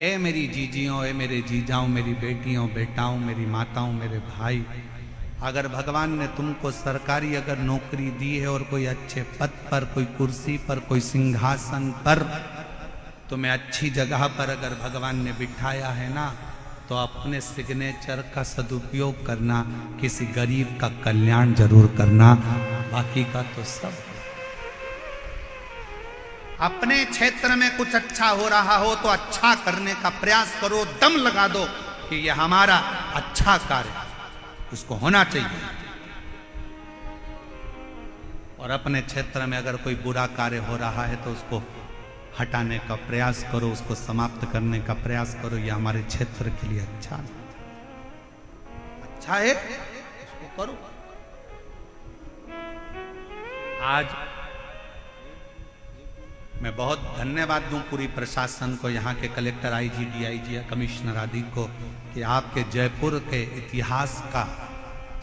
ए मेरी जीजियों, ए मेरे जीजाओं, मेरी बेटियों बेटाओं, मेरी माताओं, मेरे भाई, अगर भगवान ने तुमको सरकारी अगर नौकरी दी है और कोई अच्छे पद पर, कोई कुर्सी पर, कोई सिंहासन पर, तुम्हें अच्छी जगह पर अगर भगवान ने बिठाया है ना, तो अपने सिग्नेचर का सदुपयोग करना, किसी गरीब का कल्याण जरूर करना, बाकी का तो सब। अपने क्षेत्र में कुछ अच्छा हो रहा हो तो अच्छा करने का प्रयास करो, दम लगा दो कि यह हमारा अच्छा कार्य उसको होना चाहिए। और अपने क्षेत्र में अगर कोई बुरा कार्य हो रहा है तो उसको हटाने का प्रयास करो, उसको समाप्त करने का प्रयास करो। यह हमारे क्षेत्र के लिए अच्छा है, उसको करो। आज मैं बहुत धन्यवाद दूं पूरी प्रशासन को, यहाँ के कलेक्टर, आईजी, डीआईजी, कमिश्नर आदि को, कि आपके जयपुर के इतिहास का,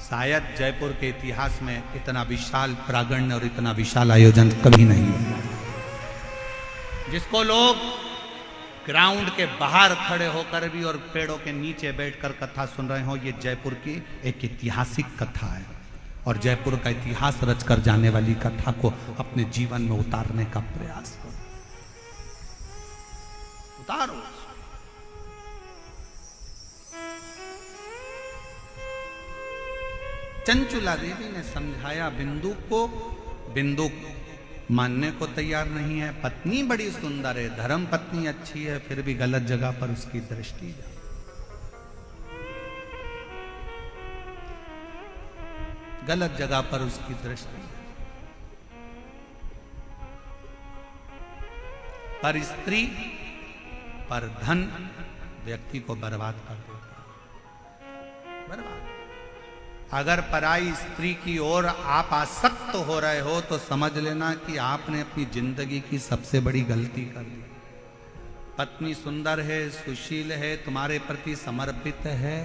शायद जयपुर के इतिहास में इतना विशाल प्रांगण और इतना विशाल आयोजन कभी नहीं हुआ, जिसको लोग ग्राउंड के बाहर खड़े होकर भी और पेड़ों के नीचे बैठकर कथा सुन रहे हो। ये जयपुर की एक ऐतिहासिक कथा है और जयपुर का इतिहास रचकर जाने वाली कथा को अपने जीवन में उतारने का प्रयास करो, उतारो। चंचुला देवी ने समझाया बिंदु को, बिंदु मानने को तैयार नहीं है। पत्नी बड़ी सुंदर है, धर्म पत्नी अच्छी है, फिर भी गलत जगह पर उसकी दृष्टि जाए। गलत जगह पर उसकी दृष्टि, पर स्त्री, पर धन व्यक्ति को बर्बाद कर देता है, बर्बाद। अगर पराई स्त्री की ओर आप आसक्त हो रहे हो तो समझ लेना कि आपने अपनी जिंदगी की सबसे बड़ी गलती कर दी। पत्नी सुंदर है, सुशील है, तुम्हारे प्रति समर्पित है,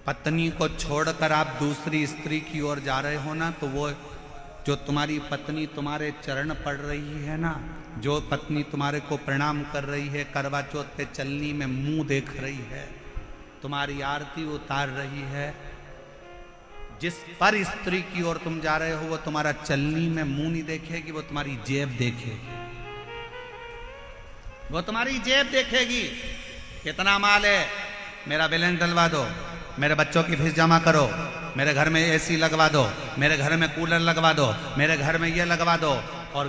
पत्नी को छोड़कर आप दूसरी स्त्री की ओर जा रहे हो ना, तो वो जो तुम्हारी पत्नी तुम्हारे चरण पड़ रही है ना, जो पत्नी तुम्हारे को प्रणाम कर रही है, करवा चौथ पे चलनी में मुंह देख रही है, तुम्हारी आरती उतार रही है, जिस पर स्त्री की ओर तुम जा रहे हो वो तुम्हारा चलनी में मुंह नहीं देखेगी, वो तुम्हारी जेब देखेगी, वो तुम्हारी जेब देखेगी। कितना माल है, मेरा बैलेंस डलवा दो, मेरे बच्चों की फीस जमा करो, मेरे घर में एसी लगवा दो, मेरे घर में कूलर लगवा दो, मेरे घर में ये लगवा दो। और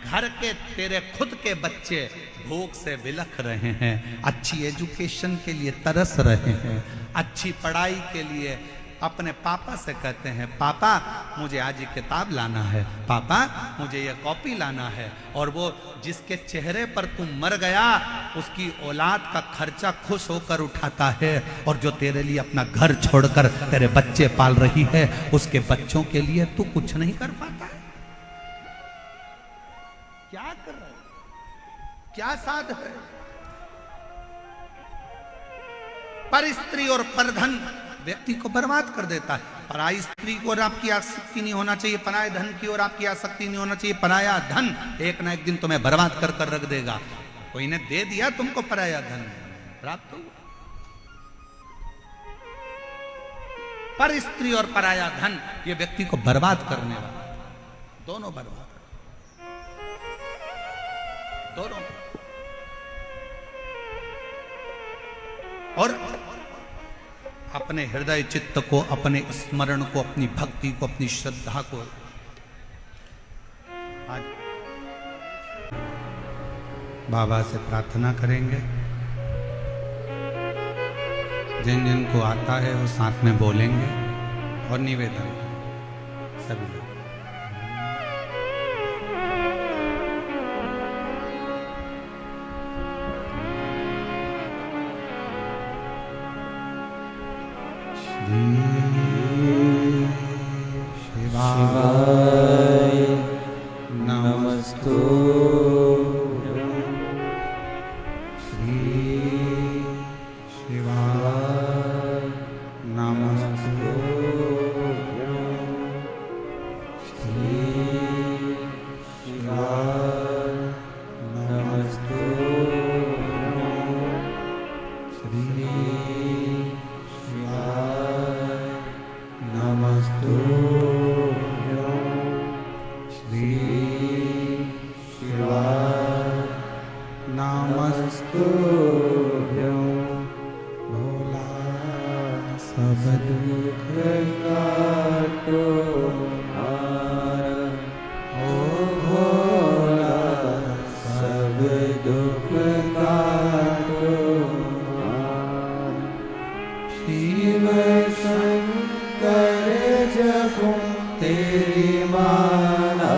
घर के तेरे खुद के बच्चे भूख से बिलख रहे हैं, अच्छी एजुकेशन के लिए तरस रहे हैं, अच्छी पढ़ाई के लिए अपने पापा से कहते हैं, पापा मुझे आज ये किताब लाना है, पापा मुझे ये कॉपी लाना है। और वो जिसके चेहरे पर तू मर गया उसकी औलाद का खर्चा खुश होकर उठाता है, और जो तेरे लिए अपना घर छोड़कर तेरे बच्चे पाल रही है उसके बच्चों के लिए तू कुछ नहीं कर पाता है। क्या कर रहा है, क्या साध है? पर स्त्री और पर धन व्यक्ति को बर्बाद कर देता है। पराई स्त्री की ओर आपकी आसक्ति नहीं होना चाहिए, पराये धन की ओर आपकी आसक्ति नहीं होना चाहिए। पराया धन एक ना एक दिन तुम्हें बर्बाद कर कर रख देगा। कोई ने दे दिया तुमको पराया धन, प्राप्त हुआ। पर स्त्री और पराया धन ये व्यक्ति को बर्बाद करने वाला, दोनों बर्बाद, दोनों। और अपने हृदय चित्त को, अपने स्मरण को, अपनी भक्ति को, अपनी श्रद्धा को आज बाबा से प्रार्थना करेंगे। जिन जिन को आता है वो साथ में बोलेंगे और निवेदन सभी लोग। शिवाय नमस्तु श्री शिवाय नमस्तु नमस्तुभ्यं भोला सब दुख काटो ओ भोला सब दुख काटो शिव शंकर जपो तेरी माला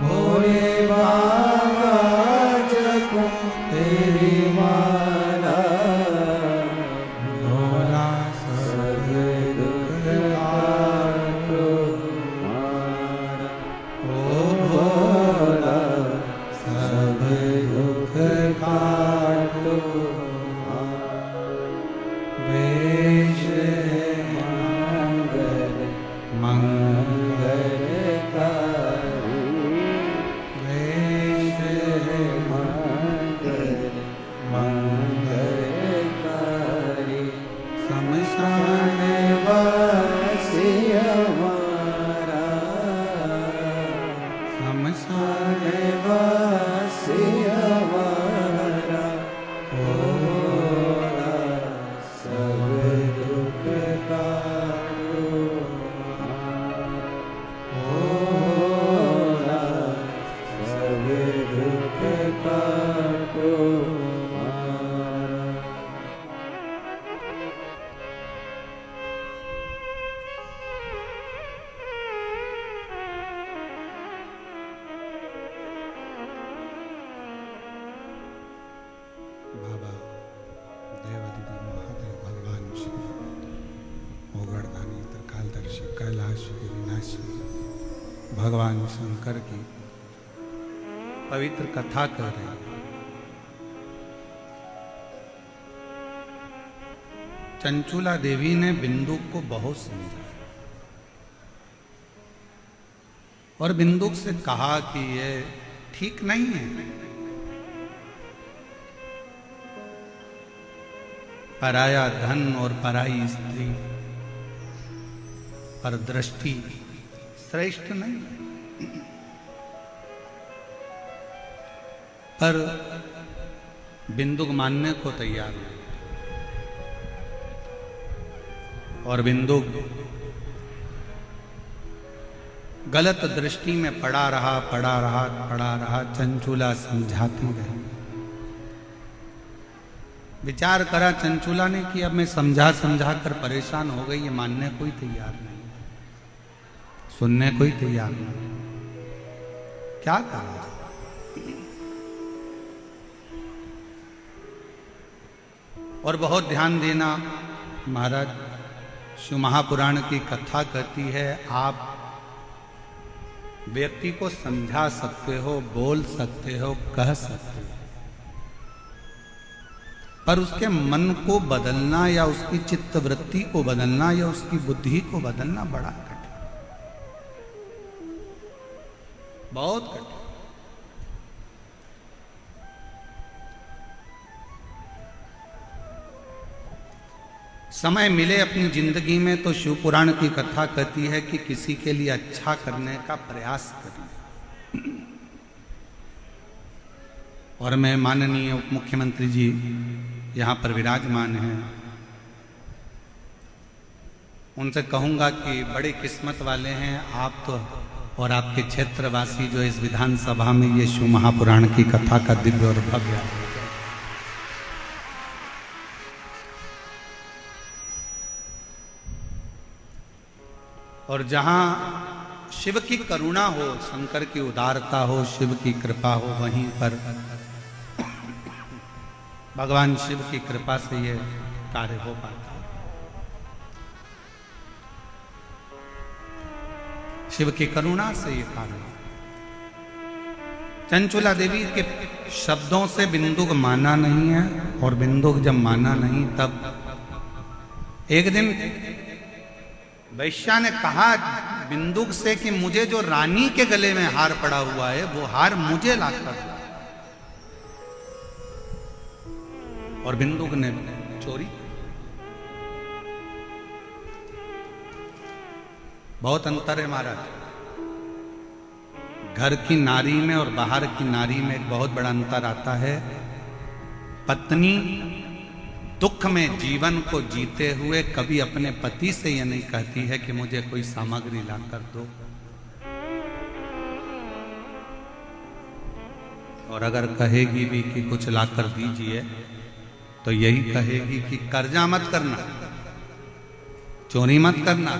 भोले बाबा जपो तेरी माला भोला सब दुख काटो ओ भोला सब दुख काटो वेश मंगल मंगलकारी वेश मंगल मंगलकारी शमशान वासी हमारा शमशान वासी हमारा भोला सब दुख काटो भोला सब दुख काटो बाबा देवादिदेव महादेव भगवान शिव ओगड़दानी त्रिकालदर्शी कैलाश के विनाशी भगवान शंकर की पवित्र कथा कर रहे हैं। चंचुला देवी ने बिंदु को बहुत समझा और बिंदु से कहा कि ये ठीक नहीं है। पराया धन और पराई स्त्री पर दृष्टि श्रेष्ठ नहीं, पर बिंदुक मानने को तैयार नहीं और बिंदुक गलत दृष्टि में पड़ा रहा। चंचुला समझाती रही। विचार करा चंचुला ने कि अब मैं समझा कर परेशान हो गई, ये मानने कोई तैयार नहीं, सुनने कोई तैयार नहीं, क्या करा। और बहुत ध्यान देना महाराज, शिव महापुराण की कथा कहती है आप व्यक्ति को समझा सकते हो, बोल सकते हो, कह सकते हो, पर उसके मन को बदलना या उसकी चित्त वृत्ति को बदलना या उसकी बुद्धि को बदलना बड़ा कठिन, बहुत कठिन। समय मिले अपनी जिंदगी में तो शिव पुराण की कथा कहती है कि किसी के लिए अच्छा करने का प्रयास करें। और मैं माननीय उप मुख्यमंत्री जी यहाँ पर विराजमान हैं, उनसे कहूँगा कि बड़े किस्मत वाले हैं आप तो और आपके क्षेत्रवासी जो इस विधानसभा में ये शिव महापुराण की कथा का दिव्य और भव्य और जहाँ शिव की करुणा हो, शंकर की उदारता हो, शिव की कृपा हो, वहीं पर भगवान शिव की कृपा से ये कार्य हो पाता है। शिव की करुणा से ये कार्य। चंचुला देवी के शब्दों से बिंदुक माना नहीं है और बिंदुक जब माना नहीं तब एक दिन वैश्या ने कहा बिंदुक से कि मुझे जो रानी के गले में हार पड़ा हुआ है वो हार मुझे लाकर दो। और बिंदुक ने चोरी। बहुत अंतर है महाराज। घर की नारी में और बाहर की नारी में एक बहुत बड़ा अंतर आता है। पत्नी दुख में जीवन को जीते हुए कभी अपने पति से यह नहीं कहती है कि मुझे कोई सामग्री ला कर दो, और अगर कहेगी भी कि कुछ ला कर दीजिए तो यही कहेगी कि कर्जा मत करना, चोरी मत करना,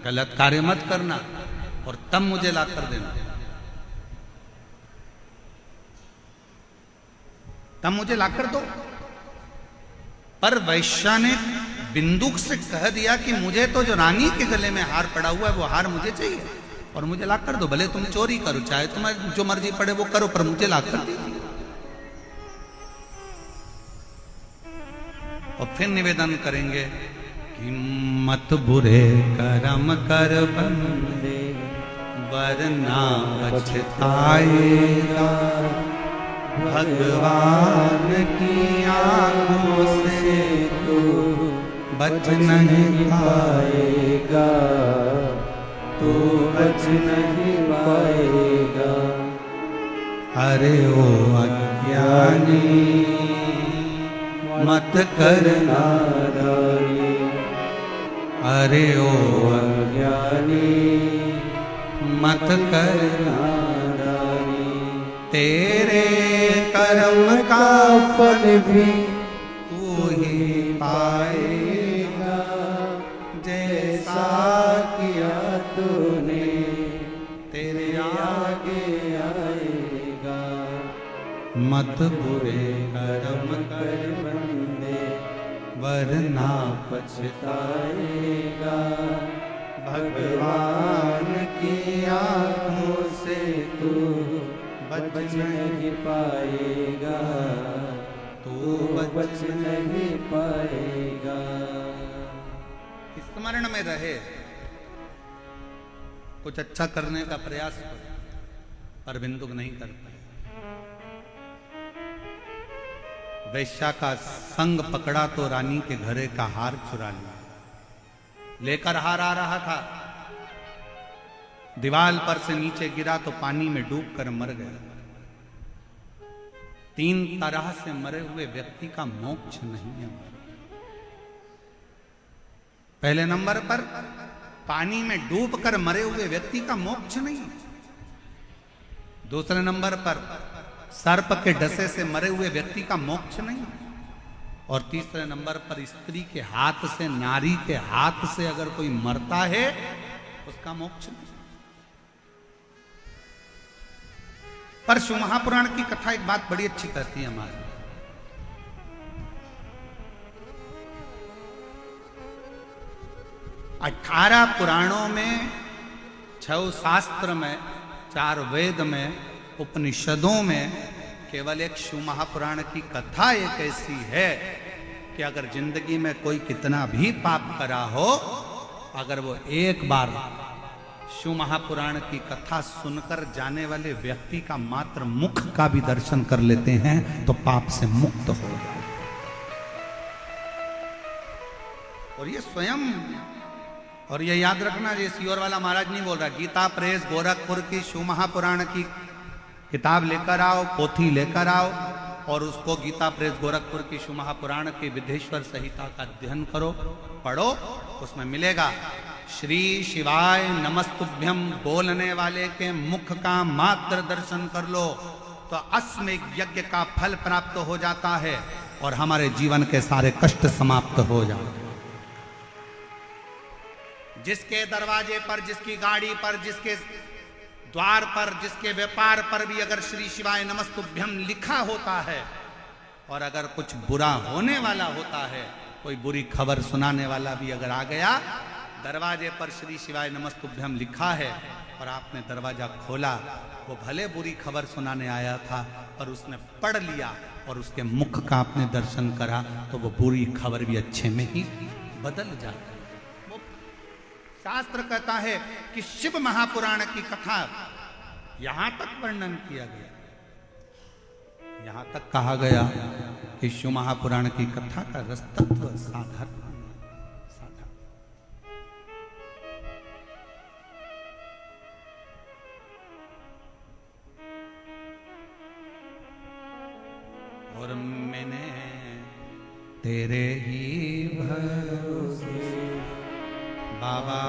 गलत कार्य मत करना, और तब मुझे ला कर देना, तब मुझे ला कर दो। पर वैश्या ने बिंदुक से कह दिया कि मुझे तो जो रानी के गले में हार पड़ा हुआ है वो हार मुझे चाहिए और मुझे ला कर दो। भले तुम चोरी करो, चाहे तुम्हें जो मर्जी पड़े वो करो, पर मुझे ला कर दीजिए। और फिर निवेदन करेंगे कि मत बुरे कर्म कर बंदे वरना पछताएगा, भगवान की आंखों से तो बच नहीं पाएगा, तो बच नहीं पाएगा। अरे ओ अज्ञानी मत करना रानी, अरे ओ अज्ञानी मत करना रानी, तेरे कर्म का फल भी तू ही पाएगा, जैसा किया तूने तेरे आगे आएगा। मत बुरे कर्म कर बंदे वरना पछताएगा, भगवान की आंखों से तू बच नहीं पाएगा, तू बच नहीं पाएगा। स्मरण में रहे, कुछ अच्छा करने का प्रयास करो, पर बिंदुक नहीं कर पाए। वैश्या का संग पकड़ा तो रानी के घरे का हार चुरा लिया। लेकर हार आ रहा था, दीवाल पर से नीचे गिरा तो पानी में डूबकर मर गया। 3 तरह से मरे हुए व्यक्ति का मोक्ष नहीं है। पहले नंबर पर पानी में डूबकर मरे हुए व्यक्ति का मोक्ष नहीं। दूसरे नंबर पर सर्प के डसे से मरे हुए व्यक्ति का मोक्ष नहीं। और तीसरे नंबर पर स्त्री के हाथ से, नारी के हाथ से अगर कोई मरता है उसका मोक्ष नहीं। पर शिव महापुराण की कथा एक बात बड़ी अच्छी कहती है हमारी। 18 पुराणों में, 6 शास्त्र में, 4 वेद में, उपनिषदों में केवल एक शिव महापुराण की कथा एक ऐसी है कि अगर जिंदगी में कोई कितना भी पाप करा हो, अगर वो एक बार शिव महापुराण की कथा सुनकर जाने वाले व्यक्ति का मात्र मुख का भी दर्शन कर लेते हैं तो पाप से मुक्त हो जाए। और ये स्वयं, और ये याद रखना, ये सीहोर वाला महाराज नहीं बोल रहा, गीता प्रेस गोरखपुर की शिव महापुराण की किताब लेकर आओ, पोथी लेकर आओ और उसको गीता प्रेस गोरखपुर की शिव महापुराण की विधेश्वर संहिता का अध्ययन करो, पढ़ो। उसमें मिलेगा श्री शिवाय नमस्तुभ्यम बोलने वाले के मुख का मात्र दर्शन कर लो तो अश्वमेध यज्ञ का फल प्राप्त हो जाता है और हमारे जीवन के सारे कष्ट समाप्त हो जाते हैं। जिसके दरवाजे पर, जिसकी गाड़ी पर, जिसके द्वार पर, जिसके व्यापार पर भी अगर श्री शिवाय नमस्तुभ्यम लिखा होता है और अगर कुछ बुरा होने वाला होता है, कोई बुरी खबर सुनाने वाला भी अगर आ गया, दरवाजे पर श्री शिवाय नमस्तुभ्यम लिखा है और आपने दरवाजा खोला, वो भले बुरी खबर सुनाने आया था पर उसने पढ़ लिया और उसके मुख का आपने दर्शन करा तो वो बुरी खबर भी अच्छे में ही बदल जाती है। शास्त्र कहता है कि शिव महापुराण की कथा यहां तक वर्णन किया गया, यहां तक कहा गया कि शिव महापुराण की कथा का रस तत्व साधारण। और मैंने तेरे ही भरोसे बाबा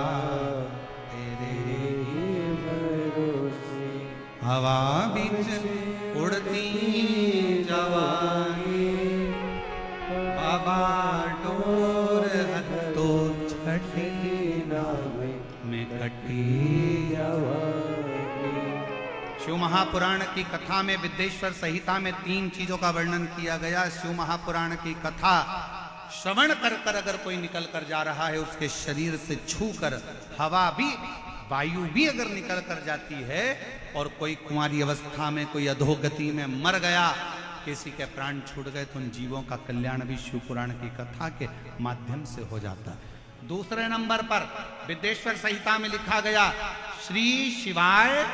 तेरे ही भरोसे हवा बीच उड़ती जवानी बाबा डोर हत्तो छठी में कटी शिव महापुराण की कथा में विद्येश्वर संहिता में 3 चीजों का वर्णन किया गया। शिव महापुराण की कथा श्रवण कर कर अगर कोई निकल कर जा रहा है, उसके शरीर से छू कर हवा भी वायु भी अगर निकल कर जाती है, और कोई कुंवारी अवस्था में कोई अधोगति में मर गया, किसी के प्राण छूट गए, तो उन जीवों का कल्याण भी शिव पुराण की कथा के माध्यम से हो जाता है। दूसरे नंबर पर विद्येश्वर संहिता में लिखा गया, श्री शिवाय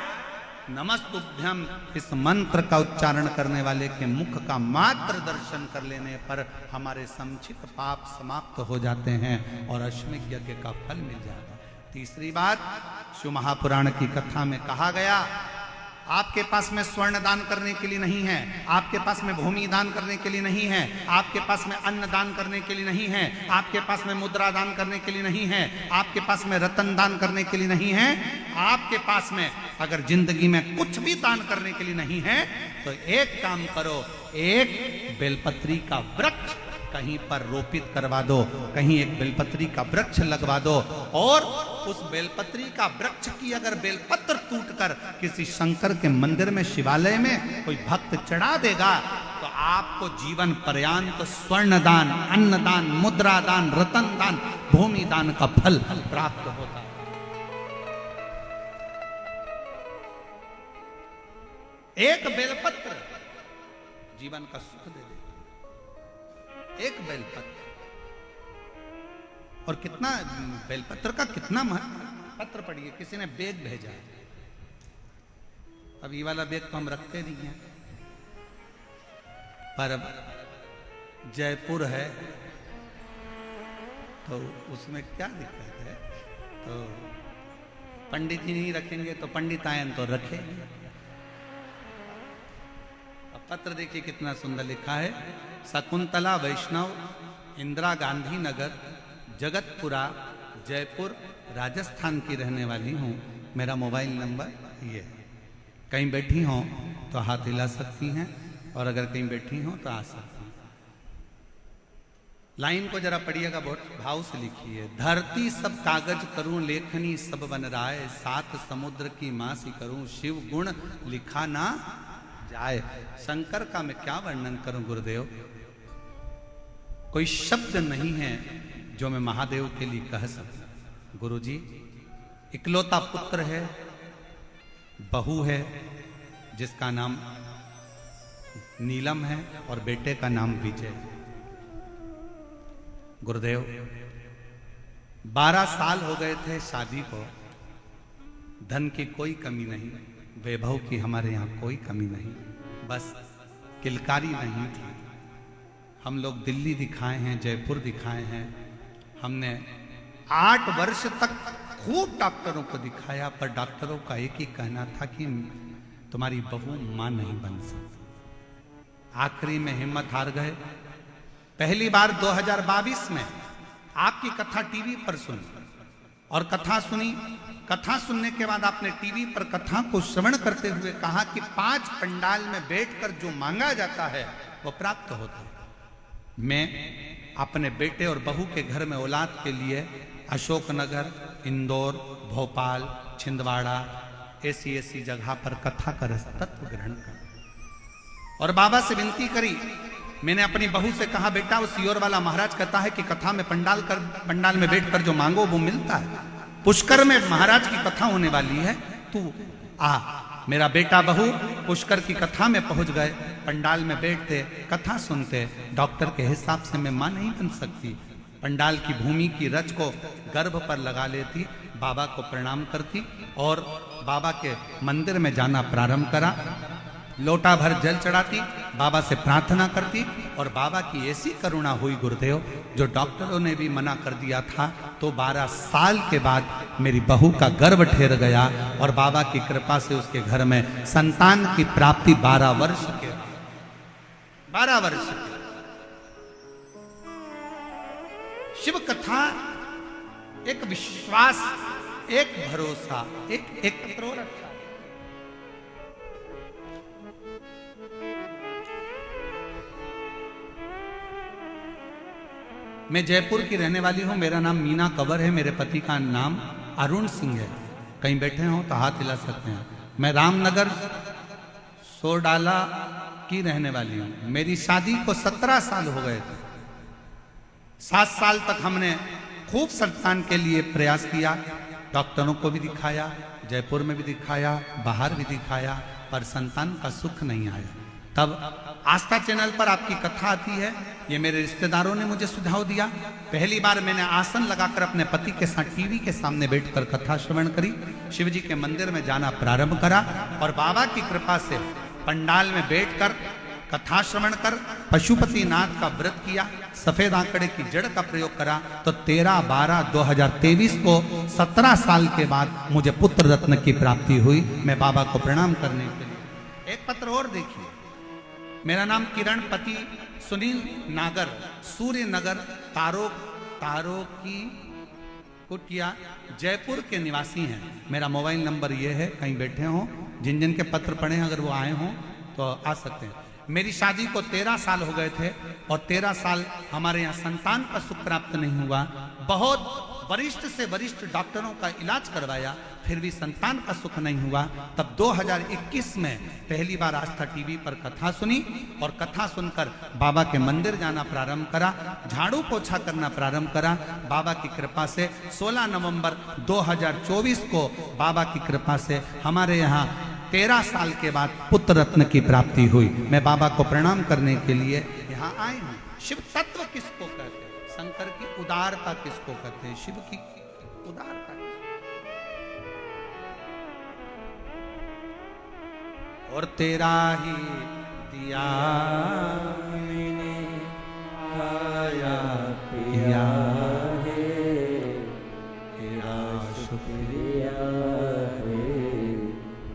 नमस्तुभ्यम। इस मंत्र का उच्चारण करने वाले के मुख का मात्र दर्शन कर लेने पर हमारे संचित पाप समाप्त हो जाते हैं और अश्वमेध यज्ञ का फल मिल जाता है। तीसरी बात, शिव महापुराण की कथा में कहा गया, आपके पास में स्वर्ण दान करने के लिए नहीं है, आपके पास में भूमि दान करने के लिए नहीं है, आपके पास में अन्न दान करने के लिए नहीं है, आपके पास में मुद्रा दान करने के लिए नहीं है, आपके पास में रतन दान करने के लिए नहीं है, आपके पास में अगर जिंदगी में कुछ भी दान करने के लिए नहीं है, तो एक काम करो, एक बेलपत्री का वृक्ष कहीं पर रोपित करवा दो, कहीं एक बेलपत्री का वृक्ष लगवा दो, और उस बेलपत्री का वृक्ष की अगर बेलपत्र टूटकर किसी शंकर के मंदिर में, शिवालय में कोई भक्त चढ़ा देगा, तो आपको जीवन पर्यंत स्वर्ण दान, अन्न दान, मुद्रा दान, रतन दान, भूमि दान का फल प्राप्त होता है। एक बेलपत्र जीवन का सुख दे देता, एक बेलपत्र। और कितना बेलपत्र का कितना महत्व। पत्र पढ़िए, किसी ने बेग भेजा, अब ये वाला बेग तो हम रखते नहीं हैं, पर अब जयपुर है तो उसमें क्या दिक्कत है, तो पंडित जी नहीं रखेंगे तो पंडितायन तो रखेंगे। अब पत्र देखिए कितना सुंदर लिखा है, शकुंतला वैष्णव, इंदिरा गांधी नगर, जगतपुरा, जयपुर, राजस्थान की रहने वाली हूँ। मेरा मोबाइल नंबर ये, कहीं बैठी हों तो हाथ हिला सकती हैं, और अगर कहीं बैठी हों तो आ सकती हैं। लाइन को जरा पढ़िएगा, बहुत भाव से लिखी है। धरती सब कागज करूं, लेखनी सब बन राय, सात समुद्र की मासी करूं, शिव गुण लिखा ना जाए। शंकर का मैं क्या वर्णन करूं गुरुदेव, कोई शब्द नहीं है जो मैं महादेव के लिए कह सकूं। गुरुजी इकलौता पुत्र है, बहू है जिसका नाम नीलम है, और बेटे का नाम विजय। गुरुदेव 12 साल हो गए थे शादी को, धन की कोई कमी नहीं, वैभव की हमारे यहाँ कोई कमी नहीं, बस किलकारी नहीं थी। हम लोग दिल्ली दिखाए हैं, जयपुर दिखाए हैं, हमने 8 वर्ष तक खूब डॉक्टरों को दिखाया, पर डॉक्टरों का एक ही कहना था कि तुम्हारी बहू मां नहीं बन सकती। आखिरी में हिम्मत हार गए। पहली बार 2022 में आपकी कथा टीवी पर सुनी, और कथा सुनी, कथा सुनने के बाद आपने टीवी पर कथा को श्रवण करते हुए कहा कि 5 पंडाल में बैठकर जो मांगा जाता है वो प्राप्त होता है। मैं अपने बेटे और बहू के घर में औलाद के लिए अशोकनगर, इंदौर, भोपाल, छिंदवाड़ा ऐसी जगह पर कथा का तत्व ग्रहण कर, और बाबा से विनती करी। मैंने अपनी बहू से कहा, बेटा वो सियोर वाला महाराज कहता है कि कथा में पंडाल में बैठकर जो मांगो वो मिलता है। पुष्कर में महाराज की कथा होने वाली है, तू आ। मेरा बेटा बहू पुष्कर की कथा में पहुंच गए, पंडाल में बैठते, कथा सुनते। डॉक्टर के हिसाब से मैं मां नहीं बन सकती। पंडाल की भूमि की रज को गर्भ पर लगा लेती, बाबा को प्रणाम करती, और बाबा के मंदिर में जाना प्रारंभ करा। लोटा भर जल चढ़ाती, बाबा से प्रार्थना करती, और बाबा की ऐसी करुणा हुई गुरुदेव, जो डॉक्टरों ने भी मना कर दिया था, तो 12 साल के बाद मेरी बहू का गर्भ ठहर गया, और बाबा की कृपा से उसके घर में संतान की प्राप्ति 12 वर्ष के 12 वर्ष के। शिव कथा एक विश्वास, एक भरोसा, एक पत्र और अच्छा। मैं जयपुर की रहने वाली हूं। मेरा नाम मीना कंवर है। मेरे पति का नाम अरुण सिंह है। कहीं बैठे हो तो हाथ हिला सकते हैं। मैं रामनगर सोडाला की रहने वाली हूं। मेरी शादी को 17 साल हो गए थे। 7 साल तक हमने खूब संतान के लिए प्रयास किया। डॉक्टरों को भी दिखाया, जयपुर में भी दिखाया, बाहर भी दिखाया, पर संतान का सुख नहीं आया। तब आस्था चैनल पर आपकी कथा आती है। ये मेरे रिश्तेदारों ने मुझे सुझाव दिया। पहली बार मैंने आसन लगाकर अपने पति के साथ टीवी के सामने बैठकर कथा श्रवण करी। शिव जी के मंदिर में जाना प्रारंभ करा और बाबा की कृपा से पंडाल में बैठकर कथा श्रवण कर पशुपतिनाथ का व्रत किया। सफेद आंकड़े की जड़ का प्रयोग करा तो 13/12/2023 को 17 साल के बाद मुझे पुत्र रत्न की प्राप्ति हुई। मैं बाबा को प्रणाम करने के लिए एक पत्र और देखिए। मेरा नाम किरण, पति सुनील नागर, सूर्य नगर तारो की कुटिया, जयपुर के निवासी हैं। मेरा मोबाइल नंबर ये है, कहीं बैठे हों, जिन जिन के पत्र पढ़े अगर वो आए हों तो आ सकते हैं। मेरी शादी को 13 साल हो गए थे और 13 साल हमारे यहाँ संतान का सुख प्राप्त नहीं हुआ। बहुत वरिष्ठ से वरिष्ठ डॉक्टरों का इलाज करवाया, फिर भी संतान का सुख नहीं हुआ। तब 2021 में पहली बार आस्था टीवी पर कथा सुनी और कथा सुनकर बाबा के मंदिर जाना प्रारंभ करा, झाड़ू पोछा करना प्रारंभ करा। बाबा की कृपा से 16 नवंबर 2024 को बाबा की कृपा से हमारे यहाँ 13 साल के बाद पुत्र रत्न की प्राप्ति हुई। मैं बाबा को प्रणाम करने के लिए यहाँ आए हूँ। शिव तत्व किसको कहते हैं? शंकर की उदारता किसको कहते हैं? शिव की उदारता। और तेरा ही दिया मैंने खाया पिया है, तेरा शुक्रिया है,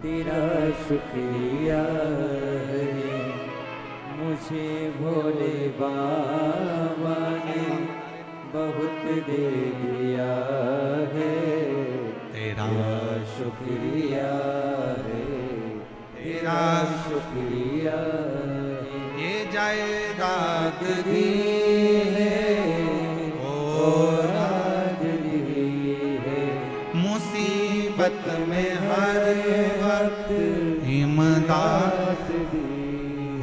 तेरा शुक्रिया है। मुझे भोले बाबा ने बहुत दे दिया है, तेरा शुक्रिया है, तेरा शुक्रिया। ये जायदाद दी है और राज दी है, मुसीबत में हर वक्त इमदाद दी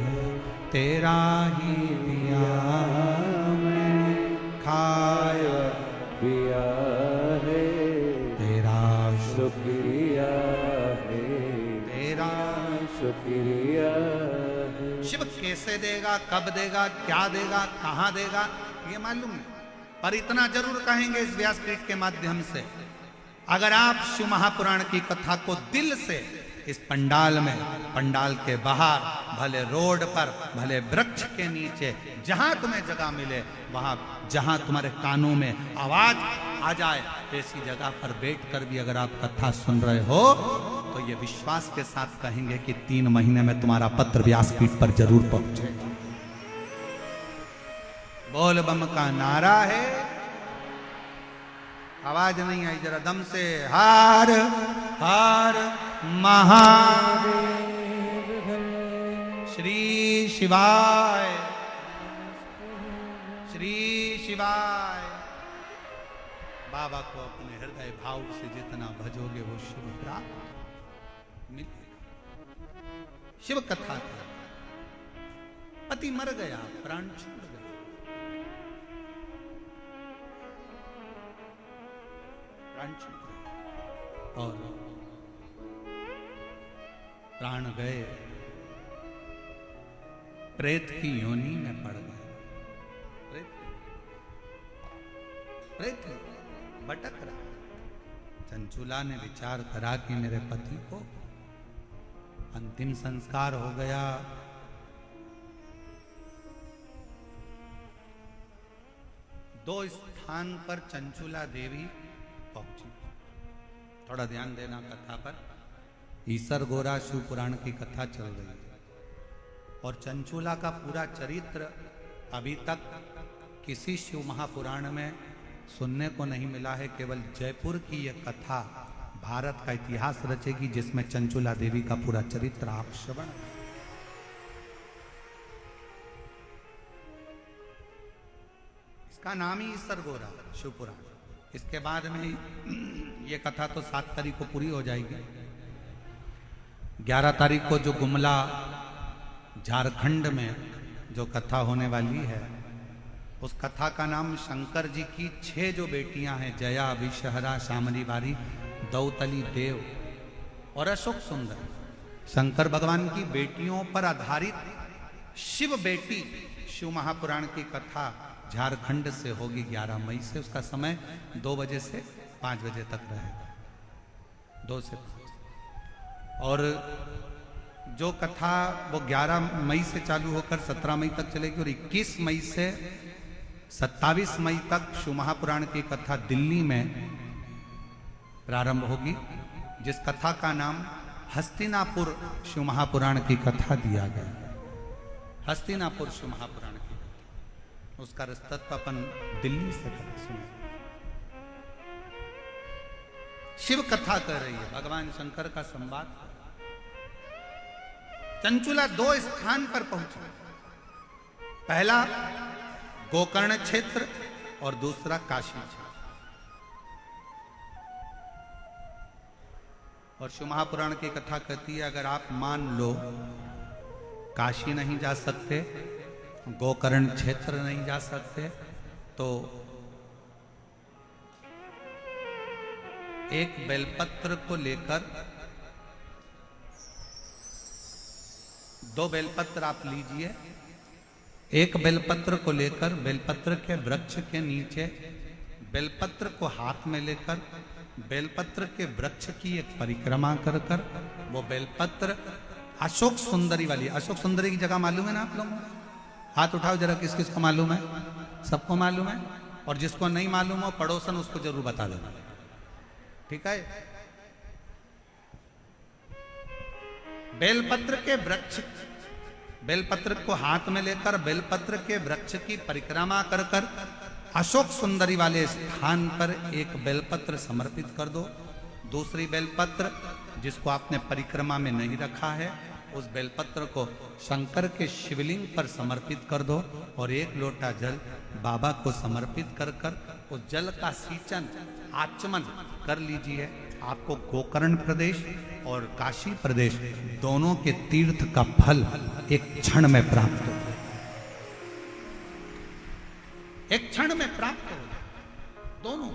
है। तेरा ही दिया मैंने खाया पिया है, तेरा शुक्रिया है, तेरा शुक्रिया। शिव कैसे देगा, कब देगा, क्या देगा, कहां देगा, ये मालूम नहीं, पर इतना जरूर कहेंगे इस व्यासपीठ के माध्यम से, अगर आप शिव महापुराण की कथा को दिल से इस पंडाल में, पंडाल के बाहर, भले रोड पर, भले वृक्ष के नीचे, जहां तुम्हें जगह मिले, वहां जहां तुम्हारे कानों में आवाज आ जाए, ऐसी जगह पर बैठकर भी अगर आप कथा सुन रहे हो तो ये विश्वास के साथ कहेंगे कि 3 महीने में तुम्हारा पत्र व्यासपीठ पर जरूर पहुंचे। बोल बम का नारा है। आवाज नहीं आई, जरा दम से। हार हार महादेव श्री शिवाय, श्री शिवाय। बाबा को अपने हृदय भाव से जितना भजोगे वो शिव प्राप्त मिलेगा। शिव कथा था, पति मर गया, प्राण छूट गया, प्राण छूट गया और प्राण गए, प्रेत की योनि में पड़ गए। प्रेत भटक रहा। चंचुला ने विचार करा कि मेरे पति को अंतिम संस्कार हो गया, दो स्थान पर चंचुला देवी पहुंची। थोड़ा ध्यान देना कथा पर। ईसर गोरा शिव पुराण की कथा चल रही है। और चंचूला का पूरा चरित्र अभी तक किसी शिव महापुराण में सुनने को नहीं मिला है। केवल जयपुर की यह कथा भारत का इतिहास रचेगी, जिसमें चंचूला देवी का पूरा चरित्र आप श्रवण। इसका नाम ही ईसर गोरा शिव पुराण। इसके बाद में ये कथा तो 7 तारीख को पूरी हो जाएगी। 11 तारीख को जो गुमला झारखंड में जो कथा होने वाली है, उस कथा का नाम शंकर जी की 6 जो बेटियां हैं, जया, विषहरा, शामली बारी, दौतली देव और अशोक सुंदर, शंकर भगवान की बेटियों पर आधारित शिव बेटी शिव महापुराण की कथा झारखंड से होगी 11 मई से। उसका समय 2 बजे से 5 बजे तक रहेगा, 2 से 5। और जो कथा वो 11 मई से चालू होकर 17 मई तक चलेगी और 21 मई से 27 मई तक शिव महापुराण की कथा दिल्ली में प्रारंभ होगी, जिस कथा का नाम हस्तिनापुर शिव महापुराण की कथा दिया गया। हस्तिनापुर शिव महापुराण की कथा, उसका रस्तत्व अपन दिल्ली से सुने। शिव कथा कर रही है, भगवान शंकर का संवाद। चंचूला 2 स्थान पर पहुंचा। पहला गोकर्ण क्षेत्र और दूसरा काशी क्षेत्र। और शिव महापुराण की कथा कहती है, अगर आप मान लो काशी नहीं जा सकते, गोकर्ण क्षेत्र नहीं जा सकते, तो एक बेलपत्र को लेकर 2 बेलपत्र आप लीजिए। एक बेलपत्र को लेकर बेलपत्र के वृक्ष के नीचे, बेलपत्र को हाथ में लेकर बेलपत्र के वृक्ष की एक परिक्रमा कर कर वो बेलपत्र अशोक सुंदरी वाली, अशोक सुंदरी की जगह मालूम है ना आप लोगों को? हाथ उठाओ जरा, किस किस को मालूम है? सबको मालूम है। और जिसको नहीं मालूम हो पड़ोसन, उसको जरूर बता देना, ठीक है? बेलपत्र के वृक्ष, बेलपत्र को हाथ में लेकर बेलपत्र के वृक्ष की परिक्रमा कर कर अशोक सुंदरी वाले स्थान पर एक बेलपत्र समर्पित कर दो। दूसरी बेलपत्र जिसको आपने परिक्रमा में नहीं रखा है, उस बेलपत्र को शंकर के शिवलिंग पर समर्पित कर दो और 1 लोटा जल बाबा को समर्पित कर कर उस जल का सींचन, आचमन कर लीजिए। आपको गोकर्ण प्रदेश और काशी प्रदेश दोनों के तीर्थ का फल एक क्षण में प्राप्त हो, एक क्षण में प्राप्त हो दोनों।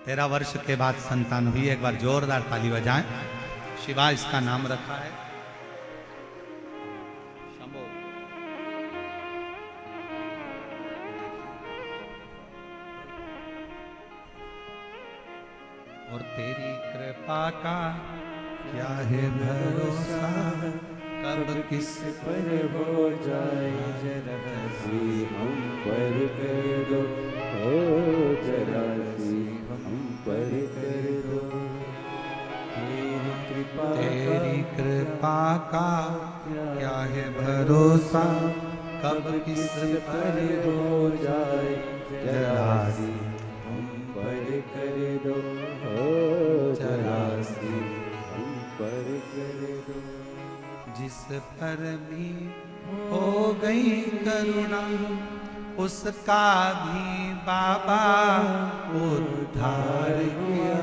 तेरह वर्ष के बाद संतान हुई। एक बार जोरदार ताली बजाएं। शिवा इसका नाम रखा है। शंभो। और तेरी कृपा का क्या है भरोसा, कब किस पर हो जाए जरा सी हम पर कर दो, हो जरा सी हम पर कर दो। तेरी कृपा का क्या है भरोसा, कब किस पर हो जाए जरा सी हम पर कर दो, हो जरा सी हम पर कर दो। जिस पर भी हो गई करुणा, उसका भी बाबा उद्धार किया।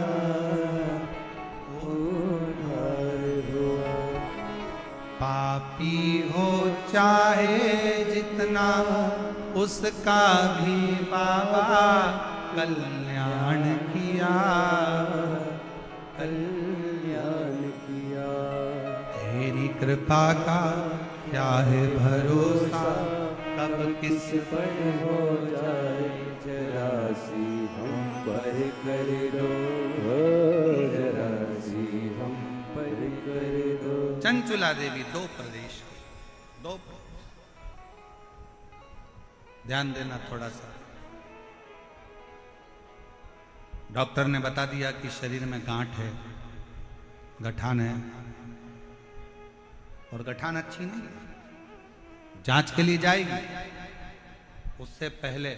पापी हो चाहे जितना, उसका भी बाबा कल्याण किया, कल्याण किया। तेरी कृपा का क्या है भरोसा, कब किस पर हो जाए जरा सी हम पर कर दो, हो जरा सी हम पर कर दो। चंचुला देवी 2 प्रदेश, 2 ध्यान देना थोड़ा सा। डॉक्टर ने बता दिया कि शरीर में गांठ है, गठान है, और गठान अच्छी नहीं है, जांच के लिए जाएगी। उससे पहले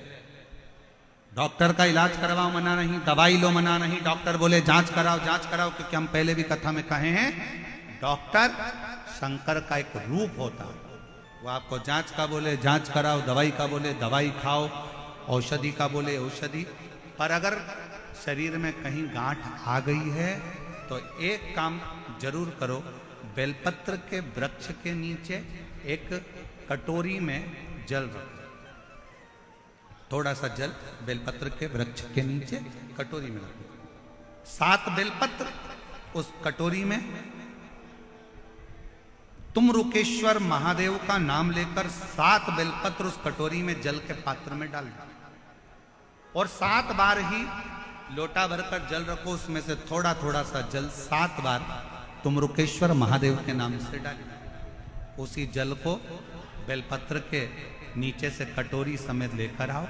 डॉक्टर का इलाज करवाओ मना नहीं, दवाई लो मना नहीं, डॉक्टर बोले जांच कराओ जांच कराओ, क्योंकि हम पहले भी कथा में कहे हैं डॉक्टर शंकर का एक रूप होता है। वो आपको जांच का बोले जांच कराओ, दवाई का बोले दवाई खाओ, औषधि का बोले औषधि। पर अगर शरीर में कहीं गांठ आ गई है तो एक काम जरूर करो, बेलपत्र के वृक्ष के नीचे एक कटोरी में जल रखो, थोड़ा सा जल बेलपत्र के वृक्ष के नीचे कटोरी में रखो। 7 बेलपत्र उस कटोरी में, तुम रुकेश्वर महादेव का नाम लेकर 7 बेलपत्र उस कटोरी में जल के पात्र में डाल दो, और 7 बार ही लोटा भरकर जल रखो, उसमें से थोड़ा थोड़ा सा जल 7 बार तुम रुकेश्वर महादेव के नाम से डालो। उसी जल को बेलपत्र के नीचे से कटोरी समेत लेकर आओ,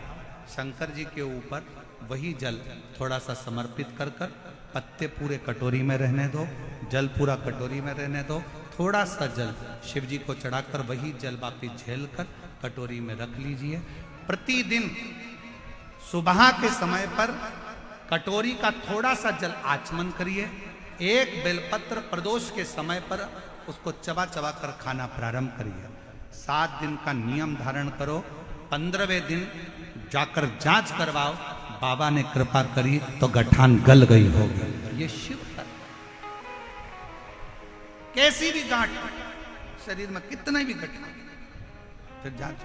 शंकर जी के ऊपर वही जल थोड़ा सा समर्पित कर कर, पत्ते पूरे कटोरी में रहने दो, जल पूरा कटोरी में रहने दो, थोड़ा सा जल शिव जी को चढ़ाकर वही जल वापिस झेल कर कटोरी में रख लीजिए। प्रतिदिन सुबह के समय पर कटोरी का थोड़ा सा जल आचमन करिए, एक बेलपत्र प्रदोष के समय पर उसको चबा चबा कर खाना प्रारंभ करिए। 7 दिन का नियम धारण करो, 15वें दिन जाकर जांच करवाओ, बाबा ने कृपा करी तो गठान गल गई होगी। ये शिव है। कैसी भी गांठ शरीर में, कितने भी गठान, फिर जांच,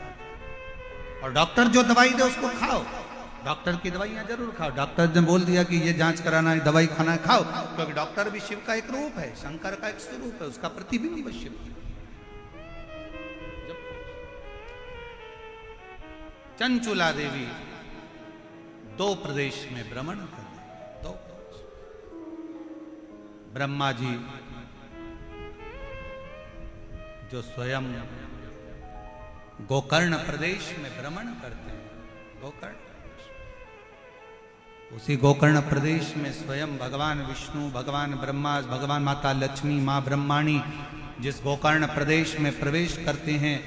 और डॉक्टर जो दवाई दे उसको खाओ, डॉक्टर की दवाइयां जरूर खाओ। डॉक्टर ने बोल दिया कि ये जांच कराना है, दवाई खाना है, खाओ, क्योंकि डॉक्टर भी शिव का एक रूप है, शंकर का एक स्वरूप है, उसका प्रतिबिंब शिव। चंचुला देवी 2 प्रदेश में भ्रमण कर, 2 प्रदेश। ब्रह्मा जी जो स्वयं गोकर्ण प्रदेश में भ्रमण करते हैं, गोकर्ण, उसी गोकर्ण प्रदेश में स्वयं भगवान विष्णु, भगवान ब्रह्मा, भगवान माता लक्ष्मी, माँ ब्रह्माणी जिस गोकर्ण प्रदेश में प्रवेश करते हैं,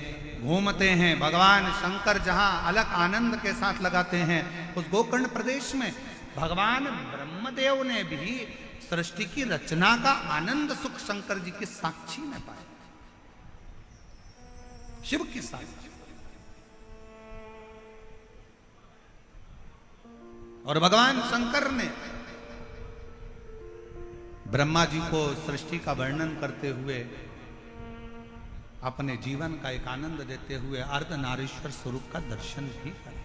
घूमते हैं, भगवान शंकर जहां अलग आनंद के साथ लगाते हैं, उस गोकर्ण प्रदेश में भगवान ब्रह्मदेव ने भी सृष्टि की रचना का आनंद सुख शंकर जी की साक्षी में पाया, शिव की साक्षी। और भगवान शंकर ने ब्रह्मा जी को सृष्टि का वर्णन करते हुए, अपने जीवन का एक आनंद देते हुए अर्धनारीश्वर स्वरूप का दर्शन भी करा।